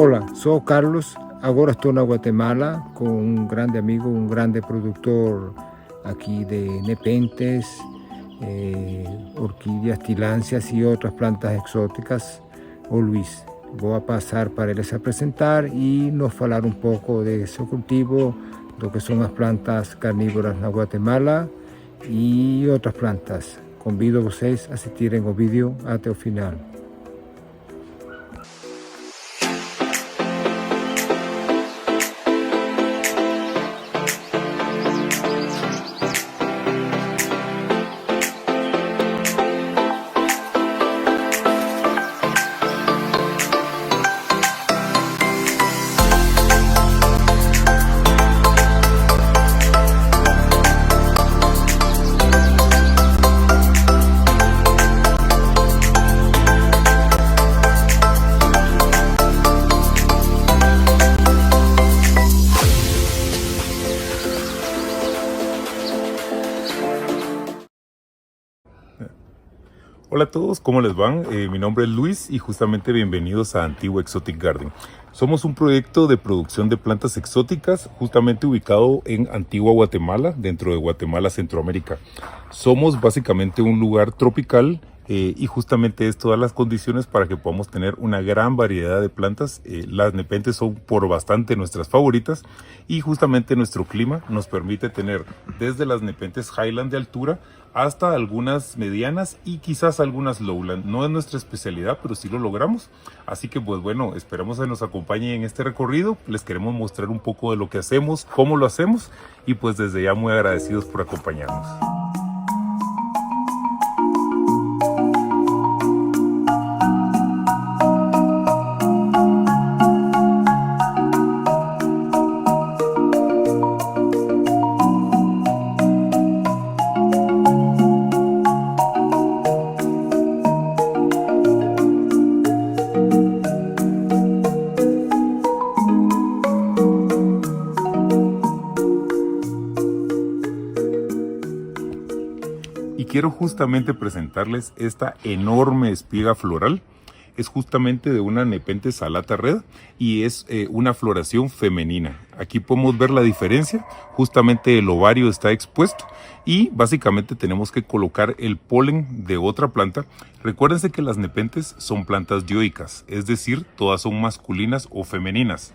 Hola, soy Carlos. Ahora estoy en Guatemala con un grande amigo, un grande productor aquí de nepentes, orquídeas, tilancias y otras plantas exóticas, o Luis. Voy a pasar para él a presentar y nos hablar un poco de su cultivo, lo que son las plantas carnívoras en Guatemala y otras plantas. Convido a vocês a assistirem o vídeo até o final. Hola a todos, ¿cómo les van? Mi nombre es Luis y justamente bienvenidos a Antigua Exotic Garden. Somos un proyecto de producción de plantas exóticas justamente ubicado en Antigua Guatemala, dentro de Guatemala, Centroamérica. Somos básicamente un lugar tropical y justamente es todas las condiciones para que podamos tener una gran variedad de plantas. Las nepentes son por bastante nuestras favoritas y justamente nuestro clima nos permite tener desde las nepentes Highland de altura hasta algunas medianas y quizás algunas lowland. No es nuestra especialidad, pero sí lo logramos. Así que pues bueno, esperamos que nos acompañen en este recorrido. Les queremos mostrar un poco de lo que hacemos, cómo lo hacemos y pues desde ya muy agradecidos por acompañarnos. Y quiero justamente presentarles esta enorme espiga floral. Es justamente de una nepenthes salata red y es una floración femenina. Aquí podemos ver la diferencia. Justamente el ovario está expuesto y básicamente tenemos que colocar el polen de otra planta. Recuérdense que las nepenthes son plantas dioicas, es decir, todas son masculinas o femeninas.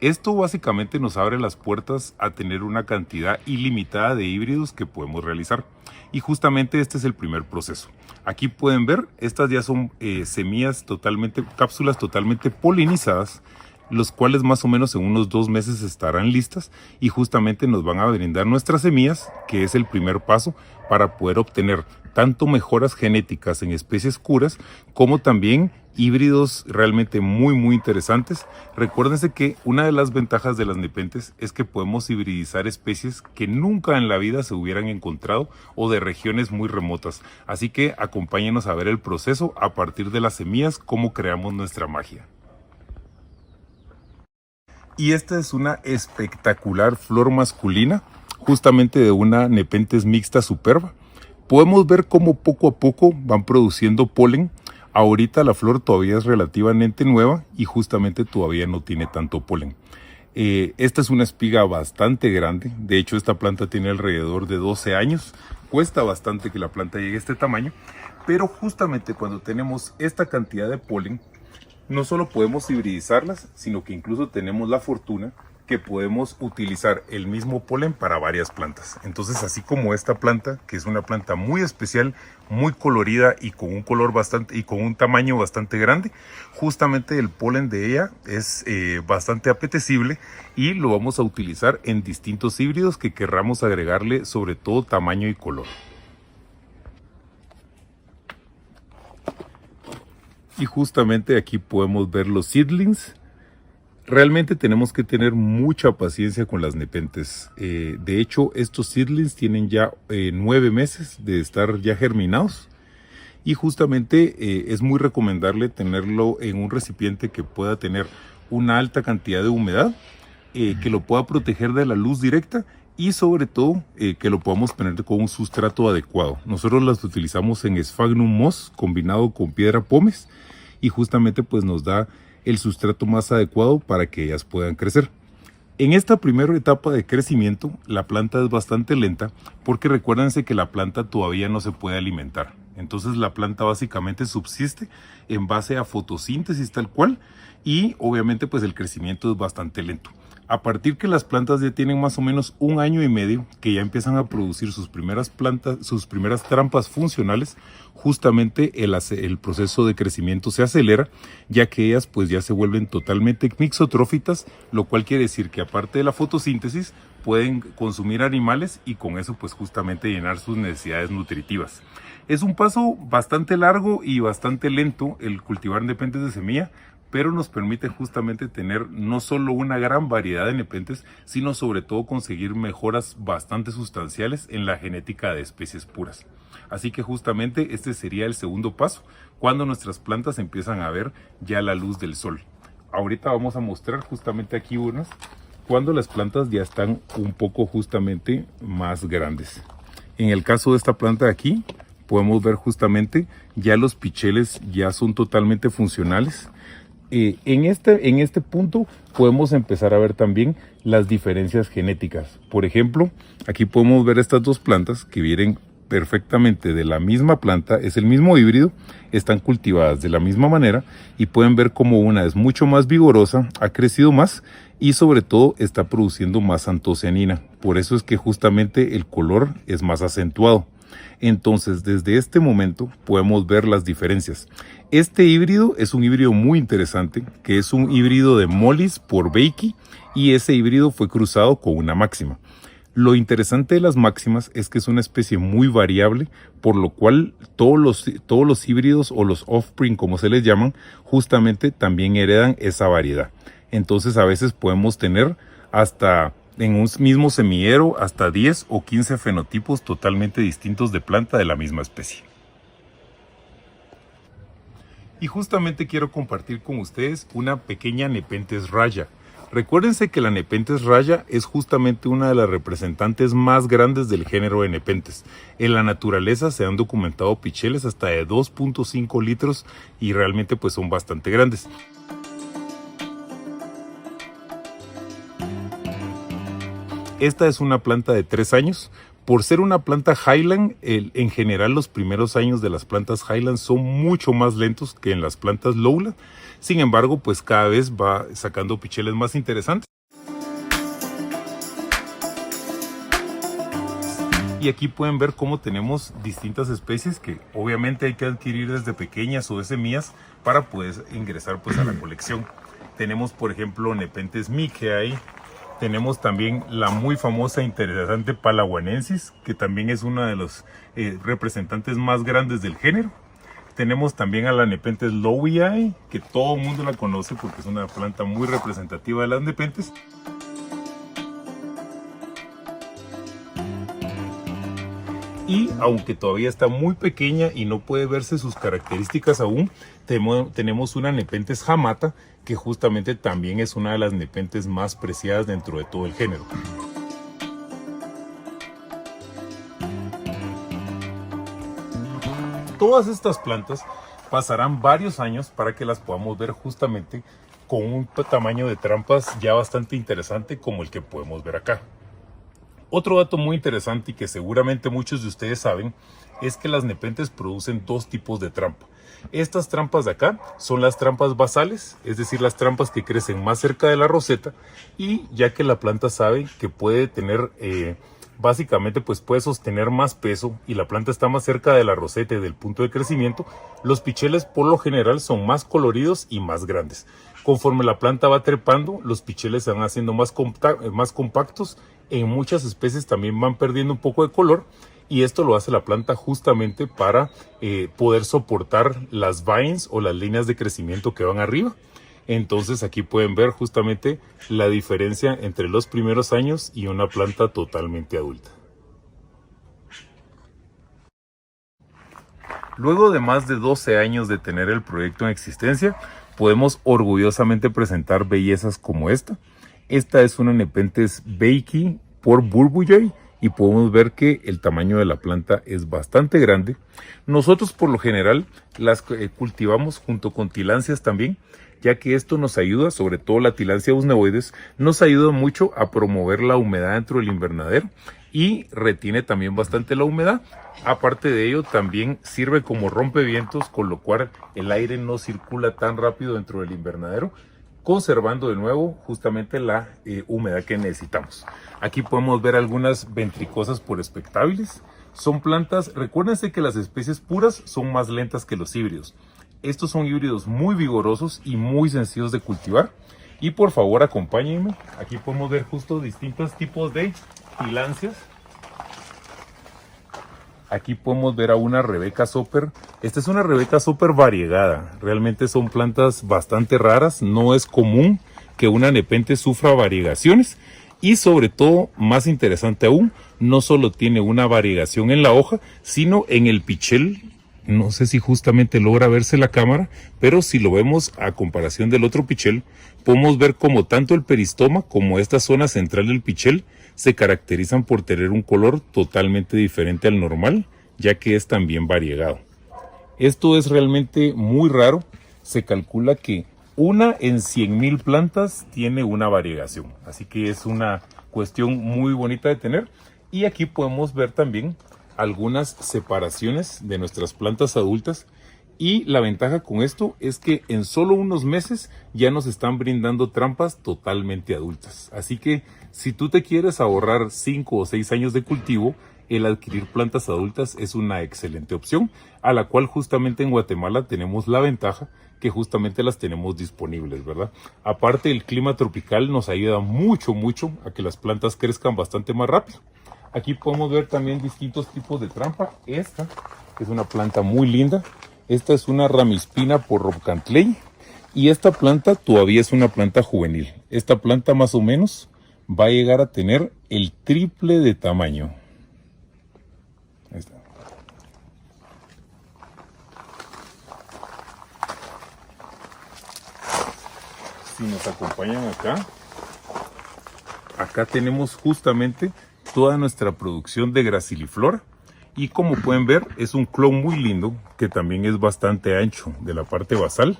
Esto básicamente nos abre las puertas a tener una cantidad ilimitada de híbridos que podemos realizar. Y justamente este es el primer proceso. Aquí pueden ver, estas ya son semillas totalmente, cápsulas totalmente polinizadas, los cuales más o menos en unos 2 meses estarán listas y justamente nos van a brindar nuestras semillas, que es el primer paso para poder obtener tanto mejoras genéticas en especies curas como también híbridos realmente muy interesantes. Recuérdense que una de las ventajas de las nepenthes es que podemos hibridizar especies que nunca en la vida se hubieran encontrado o de regiones muy remotas. Así que acompáñenos a ver el proceso a partir de las semillas, cómo creamos nuestra magia. Y esta es una espectacular flor masculina, justamente de una nepenthes mixta superba. Podemos ver cómo poco a poco van produciendo polen. Ahorita la flor todavía es relativamente nueva y justamente todavía no tiene tanto polen. Esta es una espiga bastante grande. De hecho, esta planta tiene alrededor de 12 años. Cuesta bastante que la planta llegue a este tamaño. Pero justamente cuando tenemos esta cantidad de polen, no solo podemos hibridizarlas, sino que incluso tenemos la fortuna que podemos utilizar el mismo polen para varias plantas. Entonces, así como esta planta, que es una planta muy especial, muy colorida y con un color bastante y con un tamaño bastante grande, justamente el polen de ella es bastante apetecible y lo vamos a utilizar en distintos híbridos que querramos agregarle sobre todo tamaño y color. Y justamente aquí podemos ver los seedlings. Realmente tenemos que tener mucha paciencia con las nepenthes. De hecho, estos seedlings tienen ya 9 meses de estar ya germinados. Y justamente es muy recomendable tenerlo en un recipiente que pueda tener una alta cantidad de humedad, que lo pueda proteger de la luz directa y sobre todo que lo podamos poner con un sustrato adecuado. Nosotros las utilizamos en Sphagnum moss combinado con piedra pómez y justamente pues nos da el sustrato más adecuado para que ellas puedan crecer. En esta primera etapa de crecimiento, la planta es bastante lenta porque recuérdense que la planta todavía no se puede alimentar. Entonces la planta básicamente subsiste en base a fotosíntesis tal cual y obviamente pues el crecimiento es bastante lento. A partir que las plantas ya tienen más o menos 1 año y medio, que ya empiezan a producir sus primeras trampas funcionales, justamente el proceso de crecimiento se acelera, ya que ellas pues ya se vuelven totalmente mixotrófitas, lo cual quiere decir que aparte de la fotosíntesis pueden consumir animales y con eso pues justamente llenar sus necesidades nutritivas. Es un paso bastante largo y bastante lento el cultivar nepentes de semilla, pero nos permite justamente tener no solo una gran variedad de nepentes, sino sobre todo conseguir mejoras bastante sustanciales en la genética de especies puras. Así que justamente este sería el segundo paso, cuando nuestras plantas empiezan a ver ya la luz del sol. Ahorita vamos a mostrar justamente aquí unas, cuando las plantas ya están un poco justamente más grandes. En el caso de esta planta de aquí, podemos ver justamente ya los picheles ya son totalmente funcionales. En este punto podemos empezar a ver también las diferencias genéticas. Por ejemplo, aquí podemos ver estas dos plantas que vienen perfectamente de la misma planta, es el mismo híbrido, están cultivadas de la misma manera y pueden ver como una es mucho más vigorosa, ha crecido más y sobre todo está produciendo más antocianina. Por eso es que justamente el color es más acentuado. Entonces, desde este momento podemos ver las diferencias. Este híbrido es un híbrido muy interesante, que es un híbrido de Mollis por Beiki, y ese híbrido fue cruzado con una máxima. Lo interesante de las máximas es que es una especie muy variable, por lo cual todos los híbridos o los offspring, como se les llaman, justamente también heredan esa variedad. Entonces, a veces podemos tener hasta en un mismo semillero hasta 10 o 15 fenotipos totalmente distintos de planta de la misma especie. Y justamente quiero compartir con ustedes una pequeña Nepenthes raya. Recuérdense que la Nepenthes raya es justamente una de las representantes más grandes del género de Nepenthes. En la naturaleza se han documentado picheles hasta de 2.5 litros y realmente pues son bastante grandes. Esta es una planta de 3 años. Por ser una planta Highland, en general los primeros años de las plantas Highland son mucho más lentos que en las plantas Lowland. Sin embargo, pues cada vez va sacando picheles más interesantes. Y aquí pueden ver cómo tenemos distintas especies que obviamente hay que adquirir desde pequeñas o de semillas para poder ingresar pues a la colección. Tenemos por ejemplo Nepenthes Mickey. Tenemos también la muy famosa e interesante Palawanensis, que también es una de los representantes más grandes del género. Tenemos también a la Nepenthes Lowii, que todo el mundo la conoce porque es una planta muy representativa de las Nepenthes. Y aunque todavía está muy pequeña y no puede verse sus características aún, tenemos una Nepenthes Hamata, que justamente también es una de las Nepenthes más preciadas dentro de todo el género. Todas estas plantas pasarán varios años para que las podamos ver justamente con un tamaño de trampas ya bastante interesante como el que podemos ver acá. Otro dato muy interesante y que seguramente muchos de ustedes saben es que las Nepenthes producen dos tipos de trampa. Estas trampas de acá son las trampas basales, es decir, las trampas que crecen más cerca de la roseta, y ya que la planta sabe que puede tener, básicamente pues puede sostener más peso y la planta está más cerca de la roseta y del punto de crecimiento, los picheles por lo general son más coloridos y más grandes. Conforme la planta va trepando, los picheles se van haciendo más compactos. En muchas especies también van perdiendo un poco de color y esto lo hace la planta justamente para poder soportar las vines o las líneas de crecimiento que van arriba. Entonces aquí pueden ver justamente la diferencia entre los primeros años y una planta totalmente adulta. Luego de más de 12 años de tener el proyecto en existencia, podemos orgullosamente presentar bellezas como esta. Esta es una Nepenthes Beiki por Burbujae y podemos ver que el tamaño de la planta es bastante grande. Nosotros por lo general las cultivamos junto con tilancias también, ya que esto nos ayuda, sobre todo la tilancia usneoides, nos ayuda mucho a promover la humedad dentro del invernadero y retiene también bastante la humedad. Aparte de ello, también sirve como rompevientos, con lo cual el aire no circula tan rápido dentro del invernadero, conservando de nuevo justamente la humedad que necesitamos. Aquí podemos ver algunas ventricosas por expectabiles. Son plantas, recuérdense que las especies puras son más lentas que los híbridos. Estos son híbridos muy vigorosos y muy sencillos de cultivar. Y por favor acompáñenme. Aquí podemos ver justo distintos tipos de tilancias. Aquí podemos ver a una Rebecca Soper. Esta es una Rebecca Soper variegada. Realmente son plantas bastante raras. No es común que una nepenthes sufra variegaciones. Y sobre todo, más interesante aún, no solo tiene una variegación en la hoja, sino en el pichel. No sé si justamente logra verse la cámara, pero si lo vemos a comparación del otro pichel, podemos ver como tanto el peristoma como esta zona central del pichel se caracterizan por tener un color totalmente diferente al normal, ya que es también variegado. Esto es realmente muy raro. Se calcula que una en 100,000 plantas tiene una variegación, así que es una cuestión muy bonita de tener. Y aquí podemos ver también algunas separaciones de nuestras plantas adultas, y la ventaja con esto es que en solo unos meses ya nos están brindando trampas totalmente adultas. Así que si tú te quieres ahorrar 5 o 6 años de cultivo, el adquirir plantas adultas es una excelente opción, a la cual justamente en Guatemala tenemos la ventaja que justamente las tenemos disponibles, ¿verdad? Aparte, el clima tropical nos ayuda mucho a que las plantas crezcan bastante más rápido. Aquí podemos ver también distintos tipos de trampa. Esta es una planta muy linda. Esta es una Ramispina por Robcantley. Y esta planta todavía es una planta juvenil. Esta planta más o menos va a llegar a tener el triple de tamaño. Ahí está. Si nos acompañan acá tenemos justamente toda nuestra producción de Graciliflora, y como pueden ver es un clon muy lindo que también es bastante ancho de la parte basal.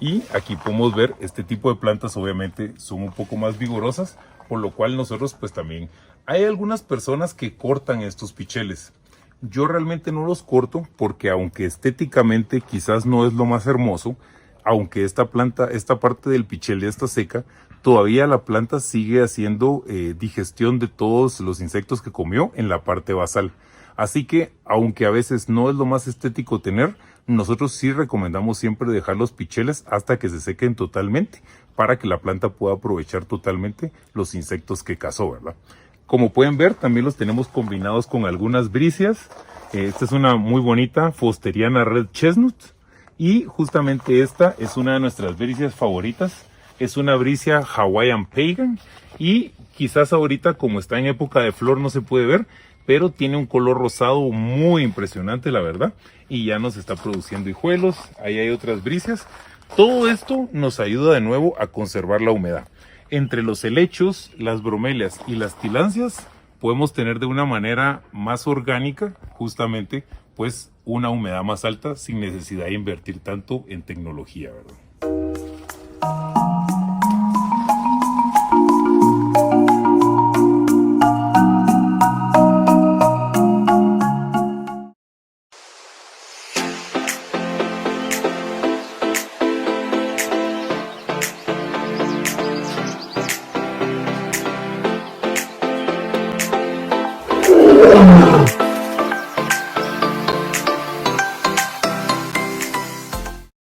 Y aquí podemos ver este tipo de plantas obviamente son un poco más vigorosas, por lo cual nosotros pues también hay algunas personas que cortan estos picheles. Yo realmente no los corto porque aunque estéticamente quizás no es lo más hermoso, aunque esta parte del pichel ya está seca, todavía la planta sigue haciendo digestión de todos los insectos que comió en la parte basal. Así que, aunque a veces no es lo más estético tener, nosotros sí recomendamos siempre dejar los picheles hasta que se sequen totalmente, para que la planta pueda aprovechar totalmente los insectos que cazó, ¿verdad? Como pueden ver, también los tenemos combinados con algunas brisias. Esta es una muy bonita Fosteriana Red Chestnut. Y justamente esta es una de nuestras brisias favoritas. Es una brisia Hawaiian Pagan. Y quizás ahorita, como está en época de flor, no se puede ver, pero tiene un color rosado muy impresionante, la verdad. Y ya nos está produciendo hijuelos. Ahí hay otras brisias. Todo esto nos ayuda de nuevo a conservar la humedad. Entre los helechos, las bromelias y las tilancias podemos tener de una manera más orgánica justamente pues una humedad más alta sin necesidad de invertir tanto en tecnología, ¿verdad?